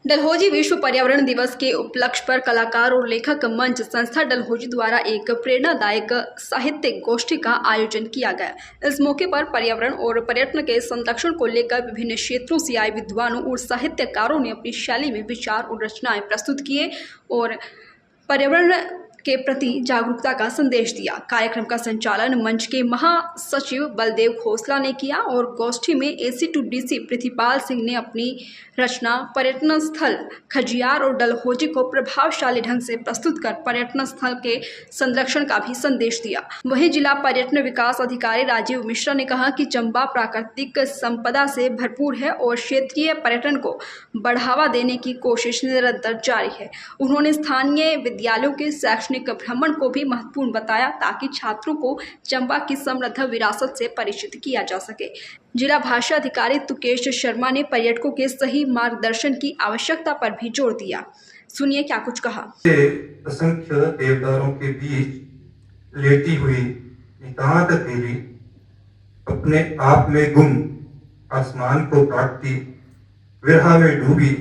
डलहौजी विश्व पर्यावरण दिवस के उपलक्ष्य पर कलाकार और लेखक मंच संस्था डलहौजी द्वारा एक प्रेरणादायक साहित्यिक गोष्ठी का आयोजन किया गया। इस मौके पर पर्यावरण और पर्यटन के संरक्षण को लेकर विभिन्न क्षेत्रों से आए विद्वानों और साहित्यकारों ने अपनी शैली में विचार और रचनाएं प्रस्तुत किए और पर्यावरण के प्रति जागरूकता का संदेश दिया। कार्यक्रम का संचालन मंच के महासचिव बलदेव खोसला ने किया और गोष्ठी में AC/DC पृथ्वीपाल सिंह ने अपनी रचना पर्यटन स्थल खजियार और डलहौजी को प्रभावशाली ढंग से प्रस्तुत कर पर्यटन स्थल के संरक्षण का भी संदेश दिया। वहीं जिला पर्यटन विकास अधिकारी राजीव मिश्रा ने कहा कि चंबा प्राकृतिक संपदा से भरपूर है और क्षेत्रीय पर्यटन को बढ़ावा देने की कोशिश निरंतर जारी है। उन्होंने स्थानीय विद्यालयों के शैक्षणिक भ्रमण को भी महत्वपूर्ण बताया ताकि छात्रों को चंबा की समृद्ध विरासत से परिचित किया जा सके। जिला भाषा अधिकारी तुकेश शर्मा ने पर्यटकों के सही मार्गदर्शन की आवश्यकता पर भी जोर दिया। सुनिए क्या कुछ कहा। असंख्य देवदारों के बीच लेटी हुई नितांत देवी अपने आप में गुम आसमान को काटती विरह में डूबी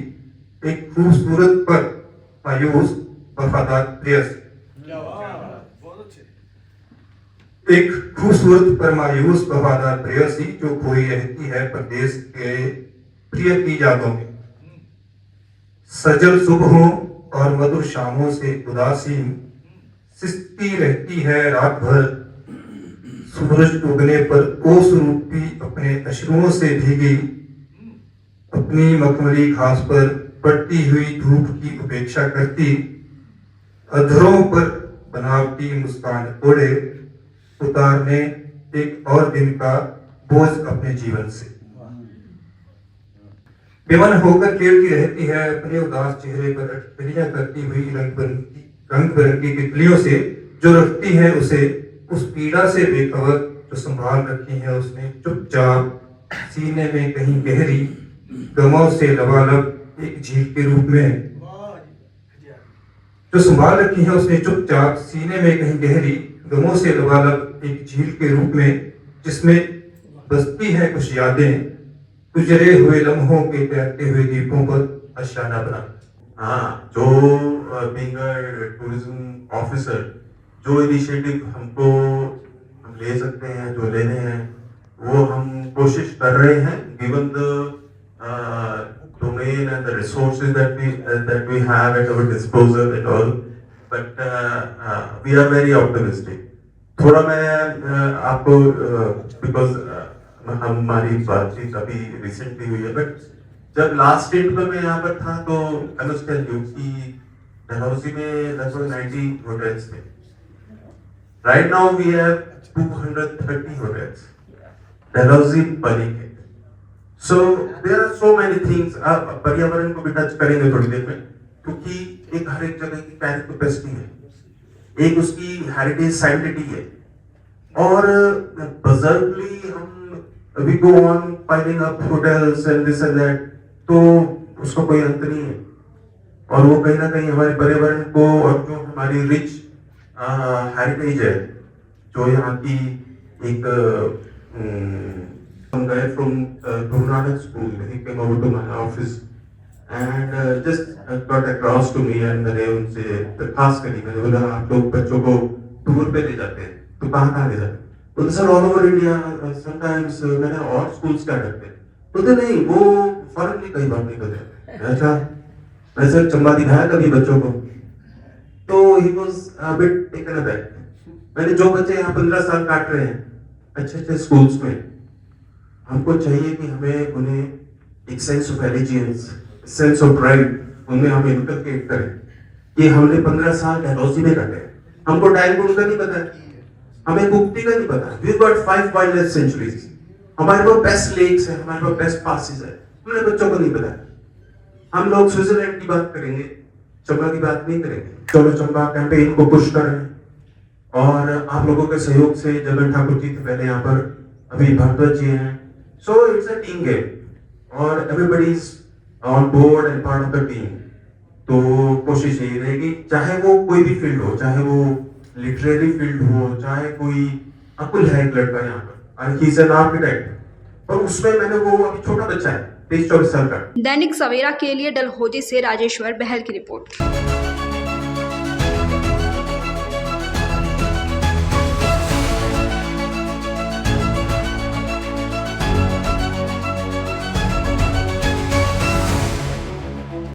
एक खूबसूरत पर मायूस वफादार प्रेयसी, एक खूबसूरत पर मायूस वफादार प्रेयसी जो खोई रहती है प्रदेश के प्रिय की यादों में। सजल सुबहों और मधुर शामों से उदासीन सिसती रहती है रात भर, सूरज उगने पर ओस रूपी अपने अश्रुओं से भीगी अपनी मखमली घास पर पड़ती हुई धूप की उपेक्षा करती, अधरों पर बनावटी मुस्कान ओढ़े उतारने एक और दिन का बोझ अपने जीवन से। बेमन होकर खेलती रहती है अपने उदास चेहरे पर अटकलियां करती हुई रंग बिरंगी तितलियों से जो रखती है उसे उस पीड़ा से बेखबर जो संभाल रखी है उसने चुपचाप सीने में कहीं गहरी गमों से लबालब एक झील के रूप में जो संभाल रखी है उसने चुपचाप सीने में कहीं गहरी गमों से लबालब एक झील के रूप में जिसमें बसती है कुछ यादें गुजरे हुए लम्हों के तैरते हुए दीपों पर आशियाना बना। हाँ, जो बीइंग अ टूरिज्म ऑफिसर जो इनिशिएटिव हमको हम ले सकते हैं जो लेने हैं वो हम कोशिश कर रहे हैं given the domain and the resources that we have at our disposal and all, but we are very optimistic. थोड़ा मैं आपको because हमारी बातचीत अभी रिसेंटली हुई है, बट जब लास्ट डेट में मैं यहाँ पर था तो I must tell you कि डलहौजी में लगभग 90 hotels थे. Right now we have 230 hotels. Dalhousie बनी है. So there are so many things. आप पर्यावरण को भी टच करेंगे थोड़ी देर में, क्योंकि एक हर एक जगह की कैरेक्टरिस्टिक है, एक उसकी हेरिटेज साइडेंटिटी है, और बजर्वली हम we go on piling up hotels and this and that, तो उसका कोई अंत नहीं है, और वो कहीं ना कहीं हमारे पर्यावरण को और जो हमारी रिच हेरिटेज है जो यहाँ की एक some guy from Guru Nanak school, he came over to my office and just got across to me and मैंने उनसे दरखास्त करी। मैंने बोला आप लोग बच्चों को टूर पे ले जाते हैं तो कहाँ ले जाते हैं? बोलते sir all over India, sometimes मैंने और स्कूल्स क्या करते हैं? बोलते नहीं वो फॉरेन की कई बार नहीं करते। अच्छा मैं सर चंबा दिखाया कभी बच्चों को? तो he was a bit taken aback। मैंने जो बच्चे यहाँ 15 साल काट रहे हैं अच्छे अच्छे स्कूल्स में, हमको चाहिए कि हमें उन्हें एक sense of allegiance, sense of pride उनमें हमें इनकलकेट करें कि हमने 15 साल डलहौजी में काटे। हमको डायलगुड का नहीं पता, हमें कुक्ति का नहीं पता। वी गॉट 5 वाइल्ड सेंचुरीज, हमारे पास बेस्ट लेक्स है, हमारे पास बेस्ट पासेस है, हमारे बच्चों को नहीं पता। हम लोग स्विट्जरलैंड की बात करेंगे, चंबा की बात नहीं करेंगे। चलो चंबा कैंपेन को पुश कर रहे हैं और आप लोगों के सहयोग से जगन ठाकुर जी थे पहले यहाँ पर, अभी भारद्वाज जी हैं। So it's a team game और everybody is on board and part of the team। तो कोशिश यही रहेगी चाहे वो कोई भी फील्ड हो, चाहे वो लिटरेरी फील्ड हो, चाहे कोई अकुल है एक लड़का यहाँ पर, he is an architect, और उसमें मैंने वो अभी छोटा बच्चा है प्लीज 24 का। दैनिक सवेरा के लिए डलहौजी से राजेश्वर बहल की रिपोर्ट।